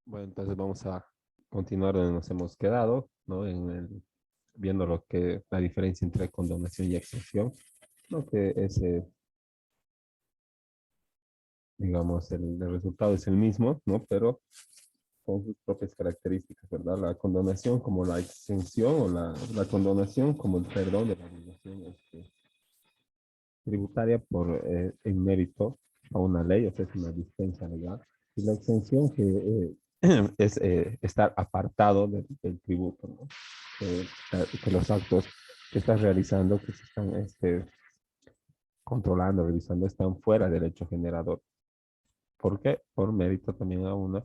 Bueno, entonces vamos a continuar donde nos hemos quedado, ¿no? Viendo lo que la diferencia entre condonación y exención, ¿no? Que es, digamos, el resultado es el mismo, ¿no? Pero con sus propias características, ¿verdad? La condonación como la exención o la condonación como el perdón de la obligación tributaria en mérito a una ley, o sea, es una dispensa legal. Y la exención es estar apartado del tributo, ¿no? Que los actos que estás realizando, que se están controlando, revisando, están fuera del hecho generador. ¿Por qué? Por mérito también a una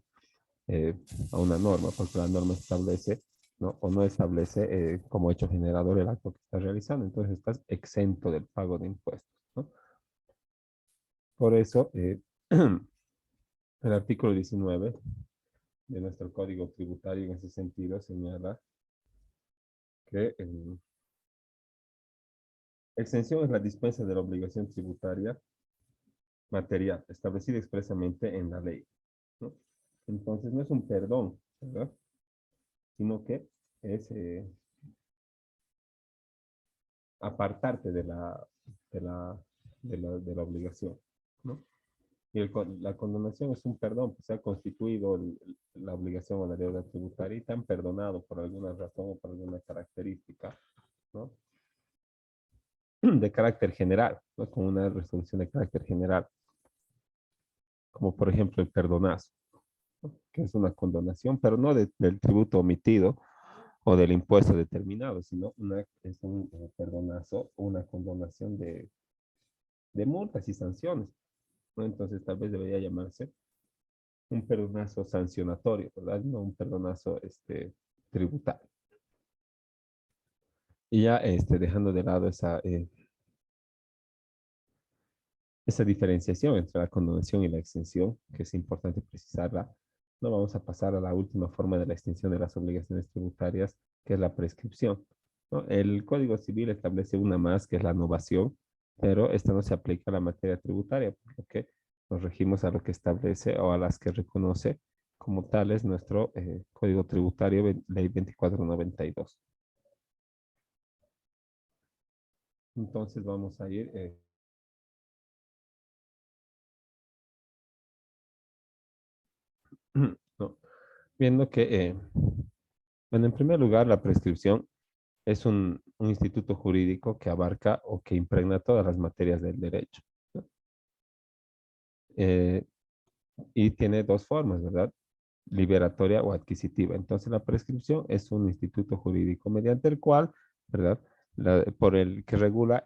norma, porque la norma establece, ¿no? O no establece como hecho generador el acto que estás realizando. Entonces estás exento del pago de impuestos, ¿no? Por eso, el artículo 19 de nuestro Código Tributario en ese sentido señala que exención es la dispensa de la obligación tributaria material establecida expresamente en la ley, ¿no? Entonces no es un perdón, ¿verdad? Sino que es apartarte de la, de la obligación, ¿no? Y la condonación es un perdón, pues se ha constituido la obligación o la deuda tributaria y te han perdonado por alguna razón o por alguna característica, ¿no? De carácter general, ¿no? Con una resolución de carácter general, como por ejemplo el perdonazo, ¿no? Que es una condonación, pero no del tributo omitido o del impuesto determinado, sino es un perdonazo o una condonación de multas y sanciones, ¿no? Entonces tal vez debería llamarse un perdonazo sancionatorio, ¿verdad? No un perdonazo tributario. Y ya dejando de lado esa diferenciación entre la condonación y la exención, que es importante precisarla, no vamos a pasar a la última forma de la extinción de las obligaciones tributarias, que es la prescripción, ¿no? El Código Civil establece una más, que es la novación, pero esta no se aplica a la materia tributaria, por lo que nos regimos a lo que establece o a las que reconoce como tales nuestro Código Tributario, Ley 2492. Entonces vamos a ir no, viendo que, bueno, en primer lugar, la prescripción es un instituto jurídico que abarca o que impregna todas las materias del derecho, ¿no? Eh, y tiene dos formas, ¿verdad? Liberatoria o adquisitiva. Entonces, la prescripción es un instituto jurídico mediante el cual, ¿verdad? Por el que regula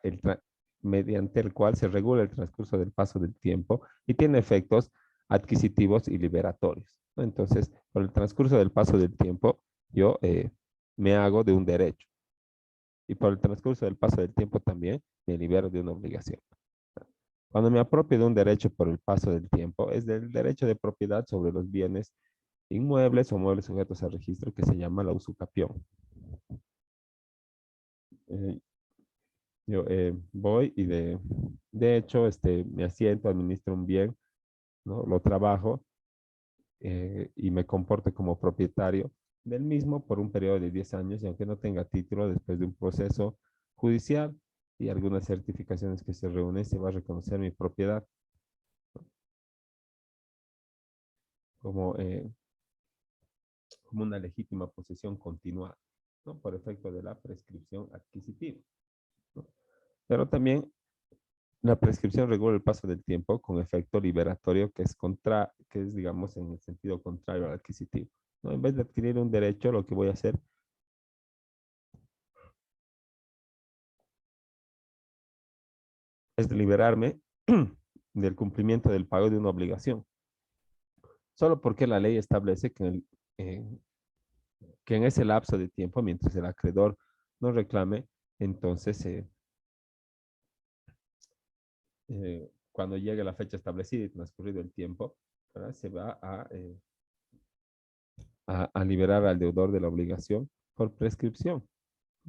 mediante el cual se regula el transcurso del paso del tiempo y tiene efectos adquisitivos y liberatorios, ¿no? Entonces, por el transcurso del paso del tiempo, yo me hago de un derecho y por el transcurso del paso del tiempo también me libero de una obligación. Cuando me apropio de un derecho por el paso del tiempo, es del derecho de propiedad sobre los bienes inmuebles o muebles sujetos a registro que se llama la usucapión. Eh, yo voy y de hecho me asiento, administro un bien, ¿no? Lo trabajo y me comporto como propietario del mismo por un periodo de 10 años y aunque no tenga título, después de un proceso judicial y algunas certificaciones que se reúnen, se va a reconocer mi propiedad como, como una legítima posesión continuada, ¿no? Por efecto de la prescripción adquisitiva, ¿no? Pero también la prescripción regula el paso del tiempo con efecto liberatorio que es, digamos, en el sentido contrario al adquisitivo, ¿no? En vez de adquirir un derecho, lo que voy a hacer es liberarme del cumplimiento del pago de una obligación, solo porque la ley establece que en ese lapso de tiempo, mientras el acreedor no reclame, entonces cuando llegue la fecha establecida y transcurrido el tiempo, ¿verdad? Se va a liberar al deudor de la obligación por prescripción,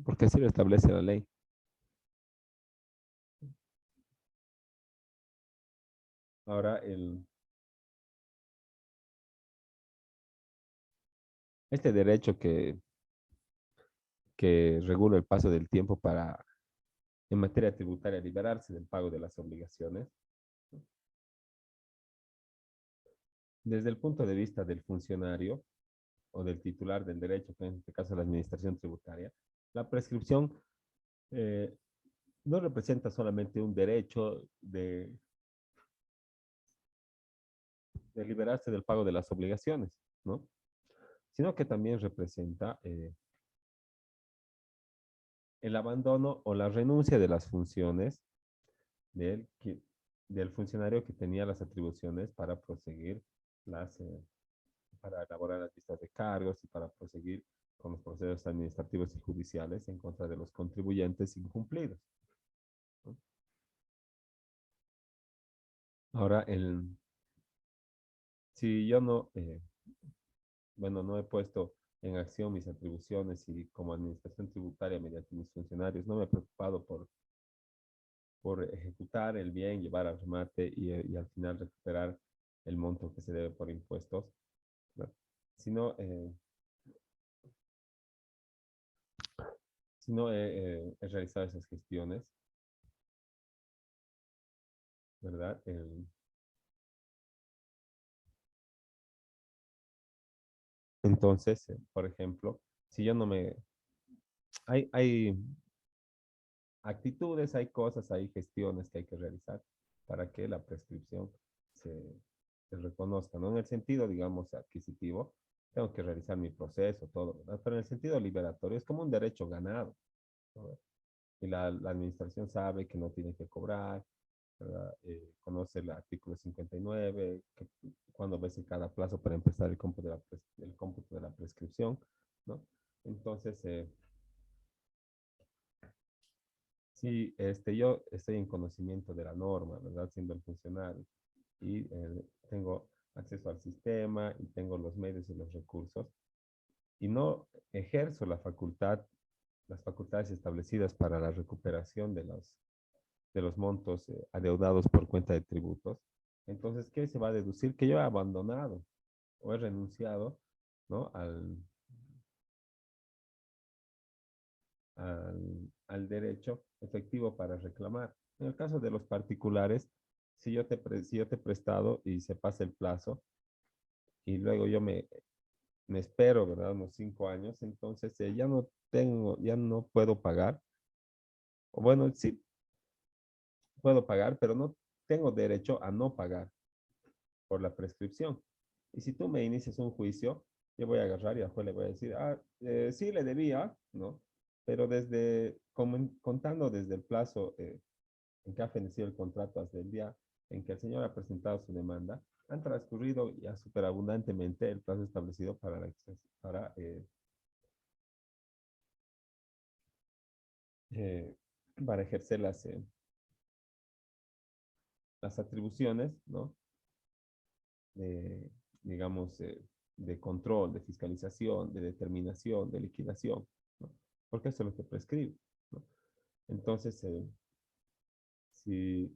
porque así lo establece la ley. Ahora, Este derecho que regula el paso del tiempo para, en materia tributaria, liberarse del pago de las obligaciones, desde el punto de vista del funcionario o del titular del derecho, que en este caso es la administración tributaria, la prescripción eh, no representa solamente un derecho de liberarse del pago de las obligaciones, ¿no? Sino que también representa el abandono o la renuncia de las funciones del, del funcionario que tenía las atribuciones para proseguir para elaborar las listas de cargos y para proseguir con los procesos administrativos y judiciales en contra de los contribuyentes incumplidos, ¿no? Ahora, si yo no, bueno, no he puesto en acción mis atribuciones y como administración tributaria mediante mis funcionarios, no me he preocupado por ejecutar el bien, llevar al remate y al final recuperar el monto que se debe por impuestos, ¿no? Si no, si no he realizado esas gestiones, ¿verdad? Entonces, por ejemplo, si yo no me... hay actitudes, hay cosas, hay gestiones que hay que realizar para que la prescripción se, se reconozca, ¿no? En el sentido, digamos, adquisitivo, tengo que realizar mi proceso, todo, ¿verdad? Pero en el sentido liberatorio es como un derecho ganado, ¿no? Y la administración sabe que no tiene que cobrar, ¿verdad? Conoce el artículo 59, que, cuando vence cada plazo para empezar el cómputo de la prescripción, ¿no? Entonces, sí, yo estoy en conocimiento de la norma, ¿verdad? Siendo el funcionario y tengo acceso al sistema y tengo los medios y los recursos y no ejerzo las facultades establecidas para la recuperación de los montos adeudados por cuenta de tributos. Entonces, ¿qué se va a deducir? Que yo he abandonado o he renunciado, ¿no? Al derecho efectivo para reclamar. En el caso de los particulares, si yo te he prestado y se pasa el plazo y luego me espero, ¿verdad? Unos 5 años, entonces ya no puedo pagar. O bueno, sí puedo pagar, pero no tengo derecho a no pagar por la prescripción. Y si tú me inicias un juicio, yo voy a agarrar y a juez le voy a decir, sí le debía, ¿no? Pero contando desde el plazo en que ha fenecido el contrato hasta el día en que el señor ha presentado su demanda, han transcurrido ya superabundantemente el plazo establecido eh, para ejercer las atribuciones, ¿no? De, digamos, de control, de fiscalización, de determinación, de liquidación, ¿no? Porque eso es lo que prescribe, ¿no? Entonces, si,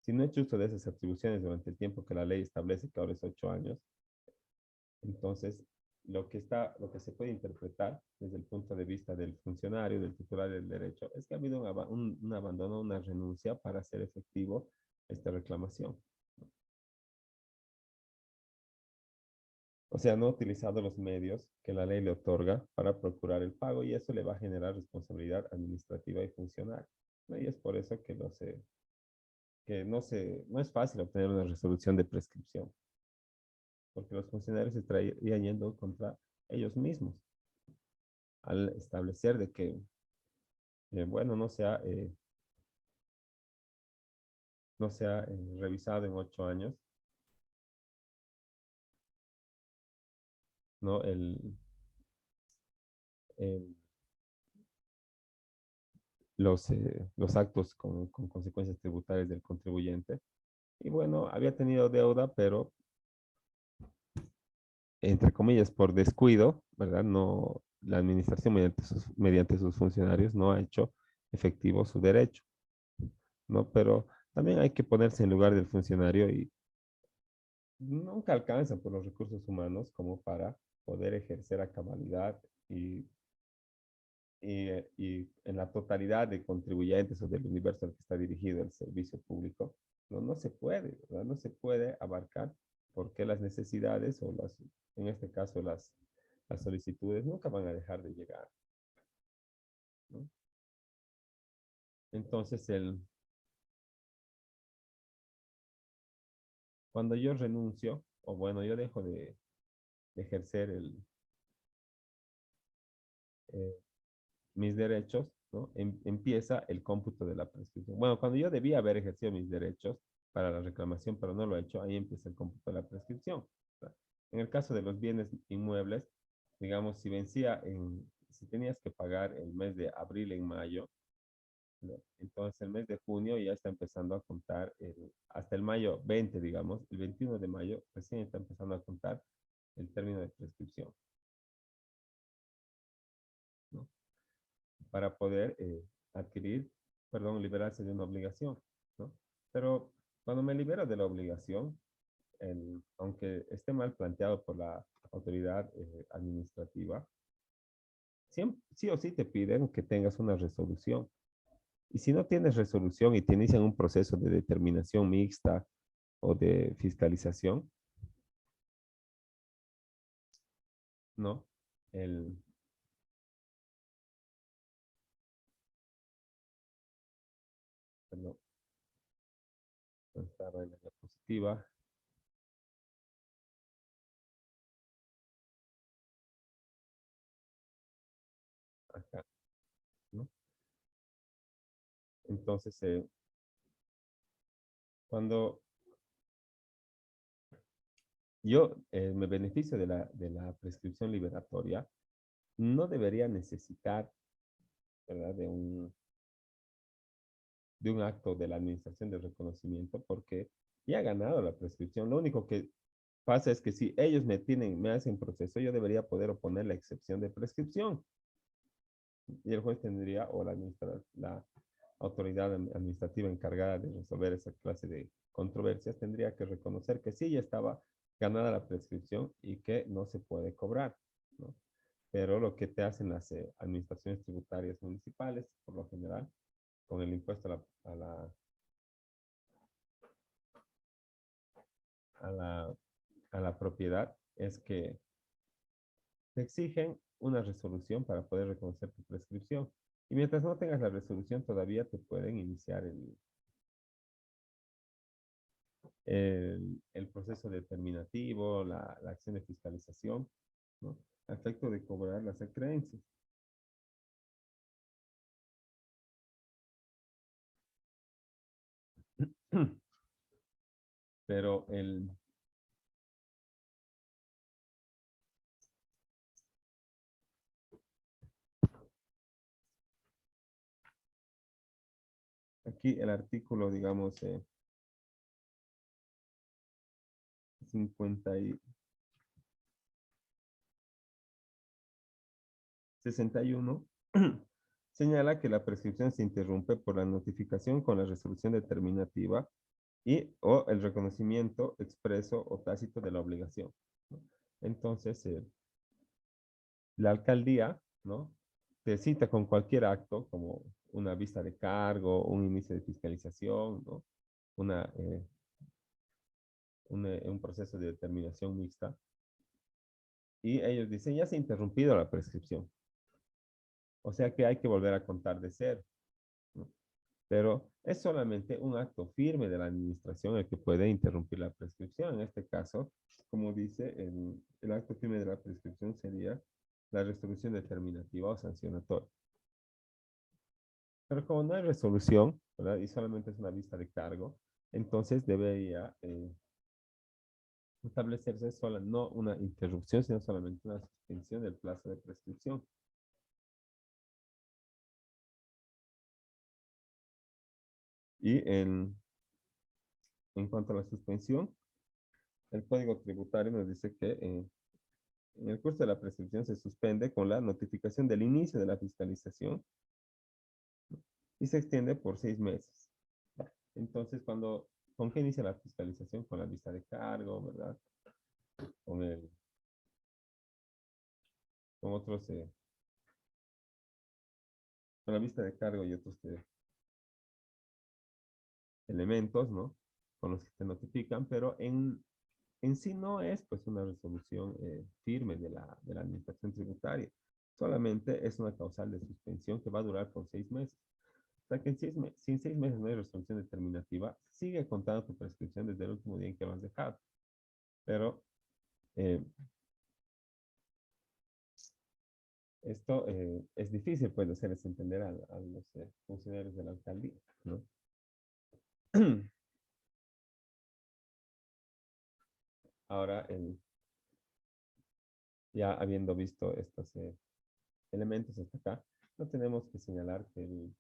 si no he hecho uso de esas atribuciones durante el tiempo que la ley establece, que ahora es 8 años, entonces lo que se puede interpretar desde el punto de vista del funcionario, del titular del derecho, es que ha habido un abandono, una renuncia para hacer efectivo esta reclamación. O sea, no ha utilizado los medios que la ley le otorga para procurar el pago y eso le va a generar responsabilidad administrativa y funcional, ¿no? Y es por eso que no es fácil obtener una resolución de prescripción, porque los funcionarios se estarían yendo contra ellos mismos al establecer de que, bueno, no se ha revisado en 8 años, ¿no? El- los actos con consecuencias tributarias del contribuyente. Y bueno, había tenido deuda, pero entre comillas, por descuido, ¿verdad? No, la administración mediante sus funcionarios no ha hecho efectivo su derecho, ¿no? Pero también hay que ponerse en lugar del funcionario y nunca alcanza por los recursos humanos como para poder ejercer a cabalidad y, y en la totalidad de contribuyentes o del universo al que está dirigido el servicio público, no se puede, ¿verdad? No se puede abarcar porque las necesidades o en este caso las solicitudes nunca van a dejar de llegar, ¿no? Entonces, cuando yo renuncio, o bueno, yo dejo de ejercer eh, mis derechos, ¿no? Empieza el cómputo de la prescripción. Bueno, cuando yo debía haber ejercido mis derechos para la reclamación, pero no lo he hecho, ahí empieza el cómputo de la prescripción. ¿Verdad? En el caso de los bienes inmuebles, digamos, si tenías que pagar el mes de abril en mayo, ¿no? Entonces el mes de junio ya está empezando a contar, hasta el mayo 20, digamos, el 21 de mayo recién está empezando a contar el término de prescripción, ¿no? Para poder adquirir, perdón, liberarse de una obligación, ¿no? Pero cuando me libero de la obligación, aunque esté mal planteado por la autoridad administrativa, sí o sí te piden que tengas una resolución. Y si no tienes resolución y te inician un proceso de determinación mixta o de fiscalización, ¿no? El, perdón, estaba en la diapositiva, acá, ¿no? Entonces, cuando yo me beneficio de la prescripción liberatoria, no debería necesitar, ¿verdad? De un acto de la administración de reconocimiento porque ya ha ganado la prescripción. Lo único que pasa es que si ellos me hacen proceso, yo debería poder oponer la excepción de prescripción. Y el juez tendría, o la autoridad administrativa encargada de resolver esa clase de controversias, tendría que reconocer que sí, ya estaba ganada la prescripción y que no se puede cobrar, ¿no? Pero lo que te hacen las administraciones tributarias municipales, por lo general, con el impuesto a la, a la propiedad, es que te exigen una resolución para poder reconocer tu prescripción. Y mientras no tengas la resolución, todavía te pueden iniciar el proceso determinativo, la acción de fiscalización, ¿no? A efecto de cobrar las acreencias. Pero aquí el artículo, digamos, 50 y 61 señala que la prescripción se interrumpe por la notificación con la resolución determinativa y o el reconocimiento expreso o tácito de la obligación, ¿no? Entonces, la alcaldía, ¿no? Te cita con cualquier acto, como una vista de cargo, un inicio de fiscalización, ¿no? Una, un proceso de determinación mixta. Y ellos dicen, ya se ha interrumpido la prescripción. O sea que hay que volver a contar de cero, ¿no? Pero es solamente un acto firme de la administración el que puede interrumpir la prescripción. En este caso, como dice, el acto firme de la prescripción sería la resolución determinativa o sancionatoria. Pero como no hay resolución, ¿verdad? Y solamente es una vista de cargo, entonces debería establecerse no una interrupción, sino solamente una suspensión del plazo de prescripción. Y en cuanto a la suspensión, el Código Tributario nos dice que en el curso de la prescripción se suspende con la notificación del inicio de la fiscalización y se extiende por 6 meses. Entonces, ¿con qué inicia la fiscalización? Con la vista de cargo, ¿verdad? Con con otros, con la vista de cargo y otros elementos, ¿no? Con los que te notifican, pero en sí no es pues una resolución firme de la administración tributaria. Solamente es una causal de suspensión que va a durar por 6 meses. O sea que si en 6 meses no hay resolución determinativa, sigue contando tu prescripción desde el último día en que lo has dejado. Pero eh, esto es difícil pues de hacerles entender a los funcionarios de la alcaldía, ¿no? Ahora, ya habiendo visto estos elementos hasta acá, no tenemos que señalar que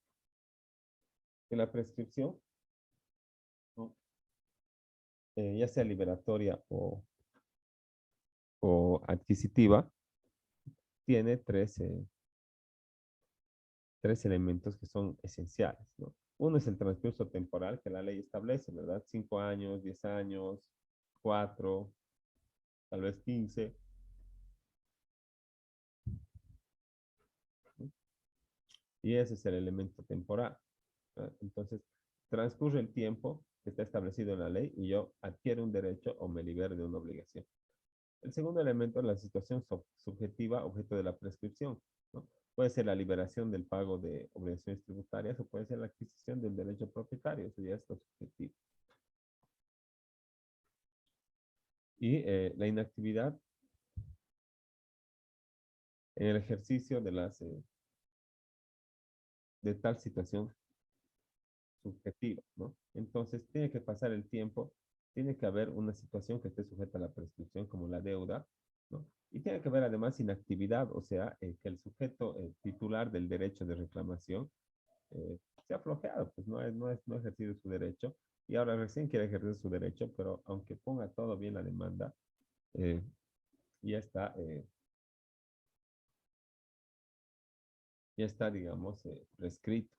la prescripción, ¿no? Ya sea liberatoria o adquisitiva, tiene tres elementos que son esenciales, ¿no? Uno es el transcurso temporal que la ley establece, ¿verdad? 5 años, 10 años, 4, tal vez 15, ¿no? Y ese es el elemento temporal, ¿verdad? Entonces, transcurre el tiempo que está establecido en la ley y yo adquiero un derecho o me libero de una obligación. El segundo elemento es la situación subjetiva objeto de la prescripción, ¿no? Puede ser la liberación del pago de obligaciones tributarias o puede ser la adquisición del derecho propietario, eso ya es lo subjetivo. Y la inactividad en el ejercicio de tal situación subjetiva, ¿no? Entonces, tiene que pasar el tiempo, tiene que haber una situación que esté sujeta a la prescripción, como la deuda, ¿no? Y tiene que haber además inactividad, o sea, que el sujeto titular del derecho de reclamación se ha flojeado, pues no ha ejercido su derecho y ahora recién quiere ejercer su derecho, pero aunque ponga todo bien la demanda, eh, ya está, eh, ya está, digamos, prescrito.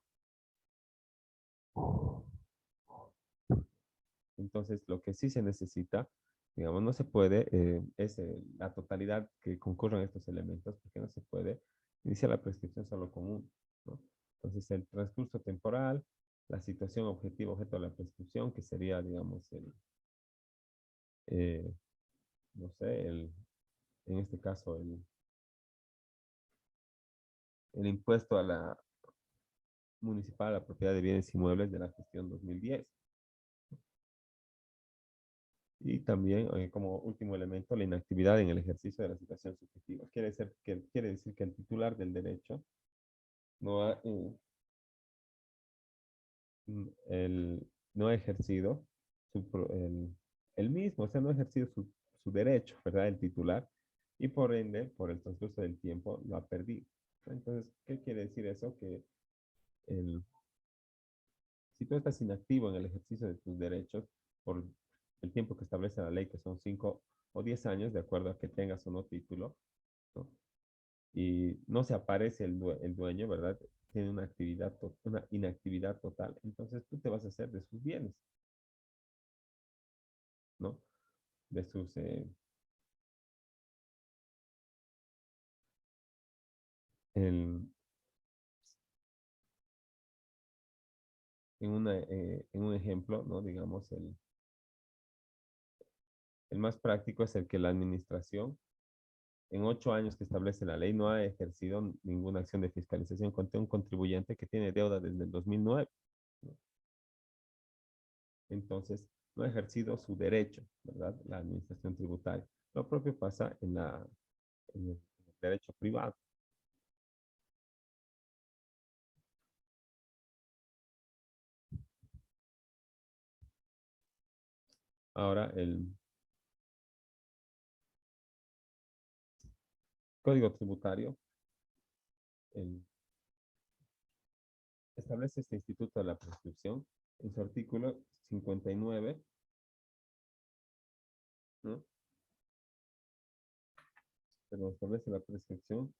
Entonces, lo que sí se necesita, digamos, no se puede, es la totalidad que concurran estos elementos, porque no se puede iniciar la prescripción solo con uno, ¿no? Entonces, el transcurso temporal, la situación objetiva, objeto de la prescripción, que sería, digamos, eh, no sé, en este caso, el impuesto a la municipal a la propiedad de bienes inmuebles de la gestión 2010. Y también, como último elemento, la inactividad en el ejercicio de la situación subjetiva. Quiere decir que el titular del derecho no ha, no ha ejercido el mismo, o sea, no ha ejercido su derecho, ¿verdad? El titular, y por ende, por el transcurso del tiempo, lo ha perdido. Entonces, ¿qué quiere decir eso? Que el, si tú estás inactivo en el ejercicio de tus derechos por el tiempo que establece la ley, que son 5 o 10 años, de acuerdo a que tengas o no título, ¿no? Y no se aparece el dueño, ¿verdad? Tiene una inactividad total, entonces tú te vas a hacer de sus bienes, ¿no? De sus, en, en un ejemplo, ¿no? Digamos, el más práctico es el que la administración en 8 años que establece la ley, no ha ejercido ninguna acción de fiscalización contra un contribuyente que tiene deuda desde el 2009, ¿no? Entonces, no ha ejercido su derecho, ¿verdad? La administración tributaria. Lo propio pasa en el derecho privado. Ahora, el Código Tributario establece este instituto de la prescripción en su artículo 59, ¿no? Pero establece la prescripción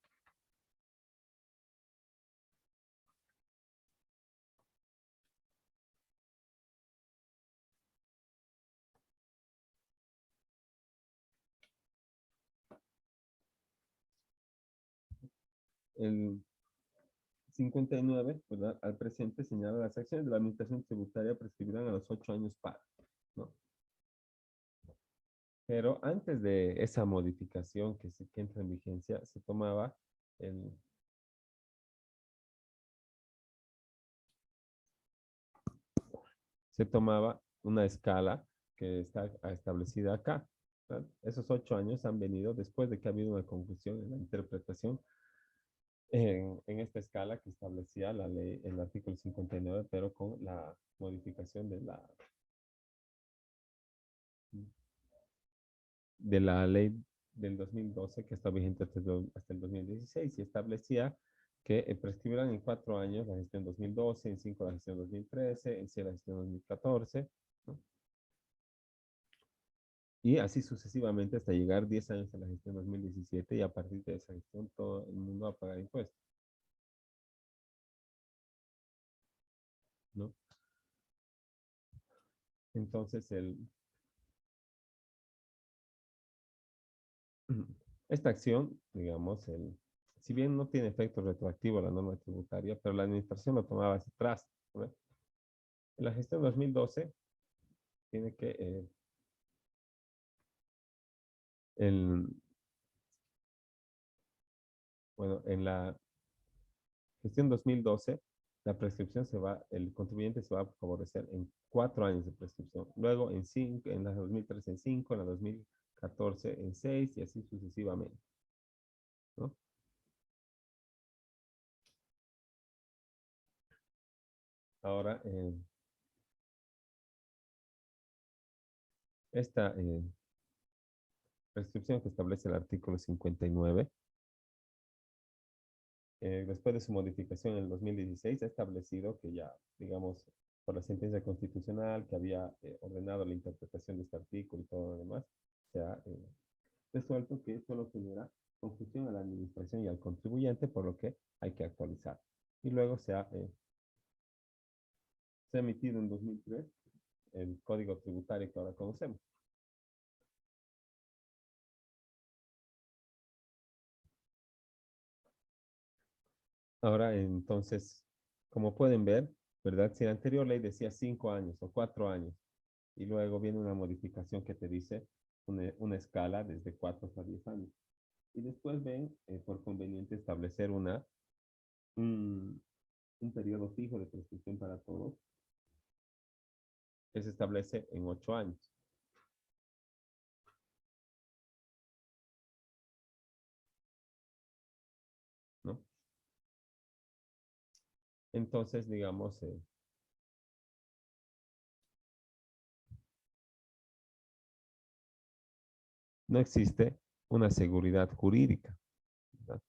el 59, ¿verdad? Al presente señala las acciones de la administración tributaria prescribirán a los 8 años para, ¿no? Pero antes de esa modificación que entra en vigencia, el, se tomaba una escala que está establecida acá, ¿verdad? Esos 8 años han venido después de que ha habido una confusión en la interpretación en esta escala que establecía la ley, el artículo 59, pero con la modificación de la ley del 2012 que está vigente hasta el 2016 y establecía que prescribirán en 4 años la gestión 2012, en 5 la gestión 2013, en 6 la gestión 2014, ¿no? Y así sucesivamente hasta llegar 10 años a la gestión 2017 y a partir de esa gestión todo el mundo va a pagar impuestos, ¿no? Entonces, esta acción, digamos, si bien no tiene efecto retroactivo la norma tributaria, pero la administración lo tomaba hacia atrás, ¿no? En la gestión 2012 tiene que, el, bueno, en la gestión 2012, la prescripción el contribuyente se va a favorecer en 4 años de prescripción. Luego en 5, en la 2013 en 5, en la 2014 en 6 y así sucesivamente, ¿no? Ahora, esta prescripción que establece el artículo 59, después de su modificación en el 2016, ha establecido que ya, digamos, por la sentencia constitucional que había ordenado la interpretación de este artículo y todo lo demás, se ha resuelto que solo genera confusión a la administración y al contribuyente, por lo que hay que actualizar. Y luego se ha emitido en 2003 el código tributario que ahora conocemos. Ahora, entonces, como pueden ver, ¿verdad? Si la anterior ley decía 5 años o 4 años, y luego viene una modificación que te dice una escala desde 4 hasta 10 años. Y después ven por conveniente establecer un, un periodo fijo de prescripción para todos, que se establece en 8 años, ¿no? Entonces, digamos, no existe una seguridad jurídica, ¿verdad?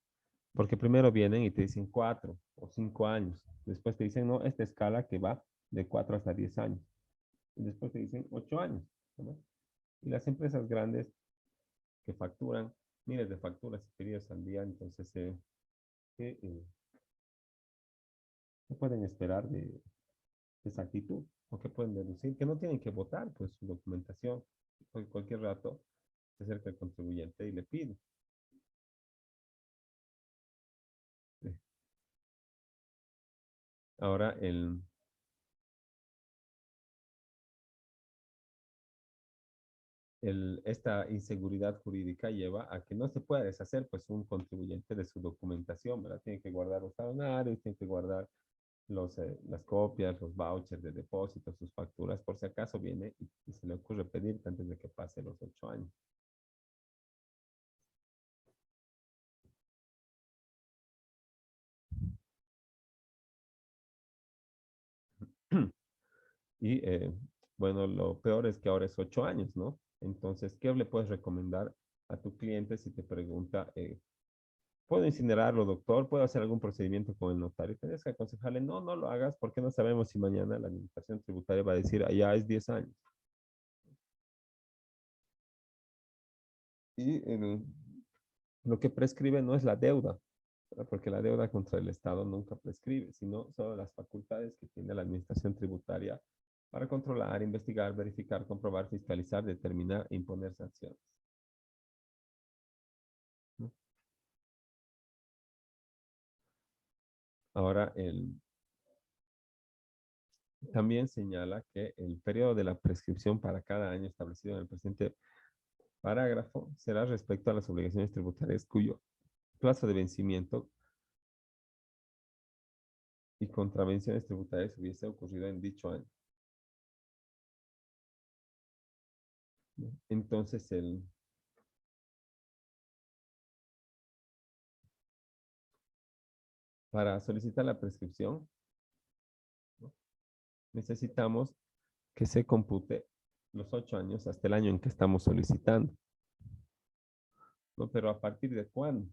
Porque primero vienen y te dicen 4 o 5 años. Después te dicen, no, esta escala que va de 4 hasta 10 años. Y después te dicen 8 años, ¿no? Y las empresas grandes que facturan miles de facturas y pedidos al día, entonces, ¿qué, qué pueden esperar de esa actitud? ¿O qué pueden deducir? Que no tienen que votar, pues su documentación. Porque cualquier rato se acerca el contribuyente y le pide. Ahora, esta inseguridad jurídica lleva a que no se pueda deshacer pues un contribuyente de su documentación, ¿verdad? Tiene que guardar los talonarios, tiene que guardar las copias, los vouchers de depósito, sus facturas, por si acaso viene y se le ocurre pedir antes de que pase los 8 años. Y bueno, lo peor es que ahora es 8 años, ¿no? Entonces, ¿qué le puedes recomendar a tu cliente si te pregunta, ¿puedo incinerarlo, doctor? ¿Puedo hacer algún procedimiento con el notario? Tienes que aconsejarle, no, no lo hagas porque no sabemos si mañana la administración tributaria va a decir, allá es 10 años. Y lo que prescribe no es la deuda, ¿verdad? Porque la deuda contra el Estado nunca prescribe, sino solo las facultades que tiene la administración tributaria para controlar, investigar, verificar, comprobar, fiscalizar, determinar e imponer sanciones, ¿no? Ahora, también señala que el periodo de la prescripción para cada año establecido en el presente parágrafo será respecto a las obligaciones tributarias cuyo plazo de vencimiento y contravenciones tributarias hubiese ocurrido en dicho año. Entonces, para solicitar la prescripción, ¿no? Necesitamos que se compute los 8 años hasta el año en que estamos solicitando, ¿no? Pero ¿a partir de cuándo?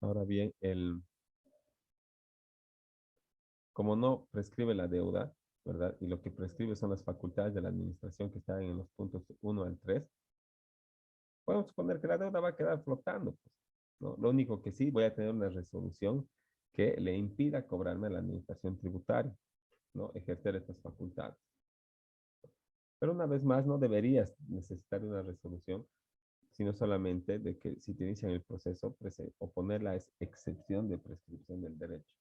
Ahora bien, como no prescribe la deuda, ¿verdad? Y lo que prescribe son las facultades de la administración que están en los puntos 1 al 3, podemos suponer que la deuda va a quedar flotando, pues, ¿no? Lo único que sí, voy a tener una resolución que le impida cobrarme a la administración tributaria, ¿no? Ejercer estas facultades. Pero una vez más, no deberías necesitar una resolución, sino solamente de que si te inician el proceso, oponer la excepción de prescripción del derecho.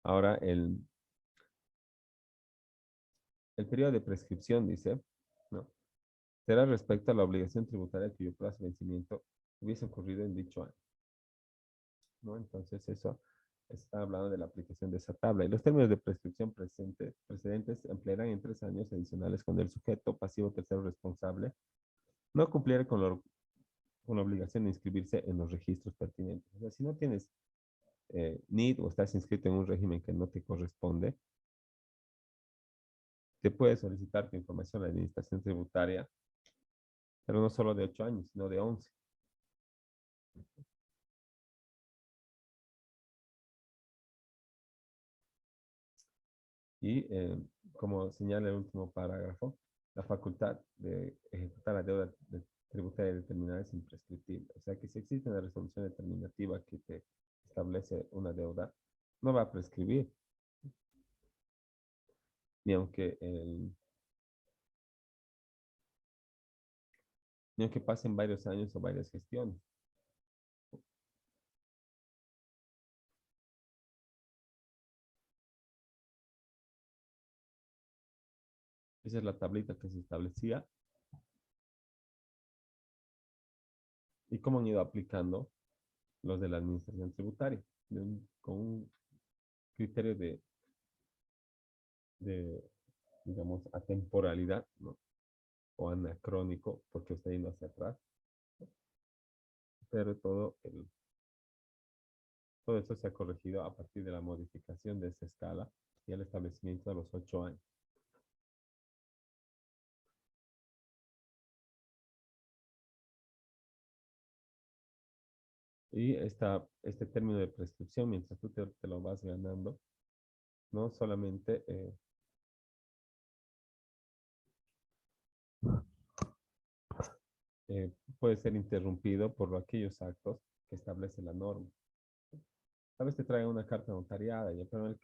Ahora, el periodo de prescripción, dice, ¿no? Será respecto a la obligación tributaria cuyo plazo de vencimiento hubiese ocurrido en dicho año, ¿no? Entonces, eso está hablando de la aplicación de esa tabla. Y los términos de prescripción precedentes se emplearán en 3 años adicionales cuando el sujeto pasivo tercero responsable no cumpliera con la obligación de inscribirse en los registros pertinentes. O sea, si no tienes NID o estás inscrito en un régimen que no te corresponde, te puede solicitar tu información a la administración tributaria, pero no solo de 8 años, sino de 11. Y como señala el último parágrafo, la facultad de ejecutar la deuda tributaria determinada es imprescriptible. O sea que si existe una resolución determinativa que te establece una deuda, no va a prescribir, ni aunque, ni aunque pasen varios años o varias gestiones. Esa es la tablita que se establecía y cómo han ido aplicando los de la administración tributaria, con un criterio de, digamos, atemporalidad, ¿no? O anacrónico, porque está yendo hacia atrás, pero todo eso se ha corregido a partir de la modificación de esa escala y el establecimiento de los 8 años. Y este término de prescripción, mientras tú te lo vas ganando, no solamente eh, puede ser interrumpido por aquellos actos que establece la norma. Tal vez te traigan una carta notariada, ya, pero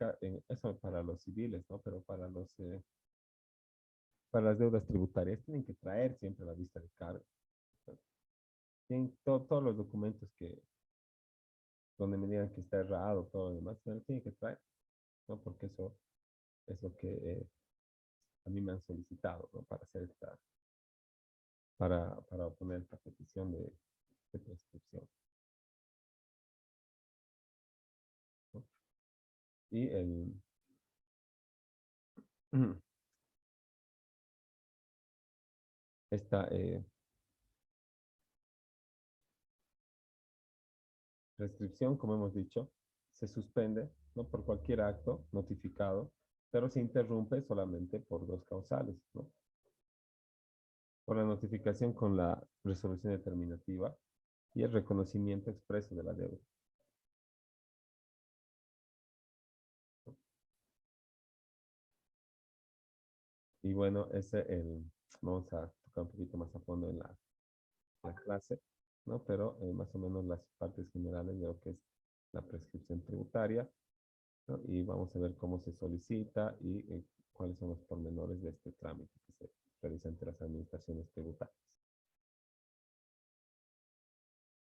eso para los civiles, ¿no? Pero para las deudas tributarias tienen que traer siempre la vista de cargo. Tienen todos los documentos donde me digan que está errado, todo lo demás, me lo tienen que traer, ¿no? Porque eso es lo que a mí me han solicitado, ¿no? Para poner esta petición de prescripción, ¿no? Y esta prescripción, como hemos dicho, se suspende, ¿no? Por cualquier acto notificado, pero se interrumpe solamente por dos causales, ¿no? Por la notificación con la resolución determinativa y el reconocimiento expreso de la deuda. Y bueno, vamos a tocar un poquito más a fondo en la clase, ¿no? Pero más o menos las partes generales de lo que es la prescripción tributaria, ¿no? Y vamos a ver cómo se solicita y cuáles son los pormenores de este trámite que se realiza entre las administraciones tributarias.